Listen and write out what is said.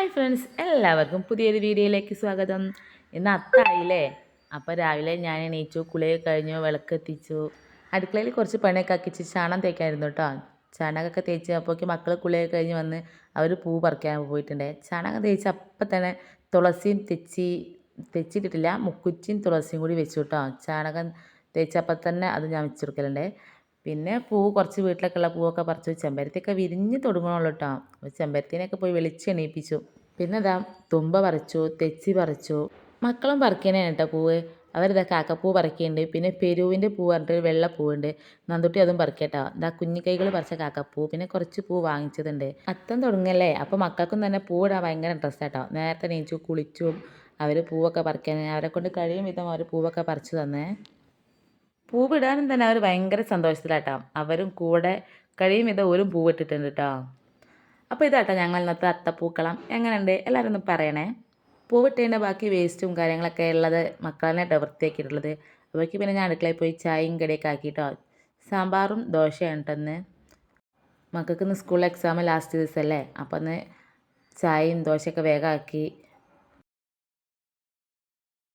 Hi friends, എല്ലാവർക്കും പുതിയൊരു വീഡിയോയിലേക്ക് സ്വാഗതം. ഇന്ന് അത്തായില്ലേ, അപ്പോൾ രാവിലെ ഞാൻ എണീച്ചു, കുളിയൊക്കെ കഴിഞ്ഞു, വിളക്കെത്തിച്ചു. അടുക്കളയിൽ കുറച്ച് പണിയൊക്കെ ആക്കിച്ച് ചാണകം തേക്കായിരുന്നു കേട്ടോ. ചാണകമൊക്കെ തേച്ച് അപ്പോഴേക്ക് മക്കൾ കുളിയൊക്കെ കഴിഞ്ഞ് വന്ന് അവർ പൂ പറിക്കാൻ പോയിട്ടുണ്ട്. ചാണകം തേച്ച് അപ്പം തന്നെ തുളസിയും തെച്ചിട്ടിട്ടില്ല, മുക്കുറ്റിയും തുളസിയും കൂടി വെച്ചു കേട്ടോ. ചാണകം തേച്ചപ്പം തന്നെ അത് ഞാൻ വെച്ച് കൊടുക്കലുണ്ട്. പിന്നെ കുറച്ച് വീട്ടിലൊക്കെ ഉള്ള പൂവൊക്കെ പറിച്ചു. ചെമ്പരത്തിയൊക്കെ വിരിഞ്ഞ് തുടങ്ങണുള്ളൂ കേട്ടോ. അപ്പോൾ ചെമ്പരത്തിനെയൊക്കെ പോയി എണീപ്പിച്ചു. പിന്നെ ഇതാ തുമ്പ പറിച്ചു, തെച്ചി പറിച്ചു. മക്കളും പറിക്കാനാണ് കേട്ടോ പൂവ്. അവരിതാ കാക്കപ്പൂ പറിക്കുന്നുണ്ട്. പിന്നെ പെരുവിൻ്റെ പൂ പറഞ്ഞിട്ട് വെള്ള പൂവുണ്ട്, നന്ദുട്ടി അതും പറിക്കട്ടോ. ഇതാ കുഞ്ഞിക്കൈകൾ പറിച്ച കാക്കപ്പൂ, പിന്നെ കുറച്ച് പൂ വാങ്ങിച്ചതുണ്ട്. അത്തം തുടങ്ങല്ലേ, അപ്പോൾ മക്കൾക്കും തന്നെ പൂ ഇടാൻ ഭയങ്കര ഇൻട്രസ്റ്റ് ആട്ടോ. നേരത്തെ എണീച്ചു കുളിച്ചു അവർ പൂവൊക്കെ പറിക്കാൻ അവരെ കൊണ്ട് കഴിയും വിധം അവർ പൂവൊക്കെ പറിച്ചു തന്നേ. പൂവിടാനും തന്നെ അവർ ഭയങ്കര സന്തോഷത്തിലാട്ടോ. അവരും കൂടെ കഴിയും ഓരും പൂവിട്ടിട്ടുണ്ട് കേട്ടോ. അപ്പോൾ ഇതാട്ടോ ഞങ്ങൾ ഇന്നത്തെ അത്തപ്പൂക്കളം. എങ്ങനെയുണ്ട് എല്ലാവരും ഒന്ന് പറയണേ. പൂവിട്ടതിൻ്റെ ബാക്കി വേസ്റ്റും കാര്യങ്ങളൊക്കെ ഉള്ളത് മക്കളെ വൃത്തിയാക്കിയിട്ടുള്ളത്. അവയ്ക്ക് പിന്നെ ഞാൻ അടുക്കളയിൽ പോയി ചായയും കടിയൊക്കെ ആക്കിയിട്ടോ. സാമ്പാറും ദോശയാണ് കേട്ടോ. മക്കൾക്ക് ഇന്ന് സ്കൂളിൽ എക്സാം ലാസ്റ്റ് ദിവസമല്ലേ, അപ്പോൾ ഒന്ന് ചായയും ദോശയൊക്കെ വേഗമാക്കി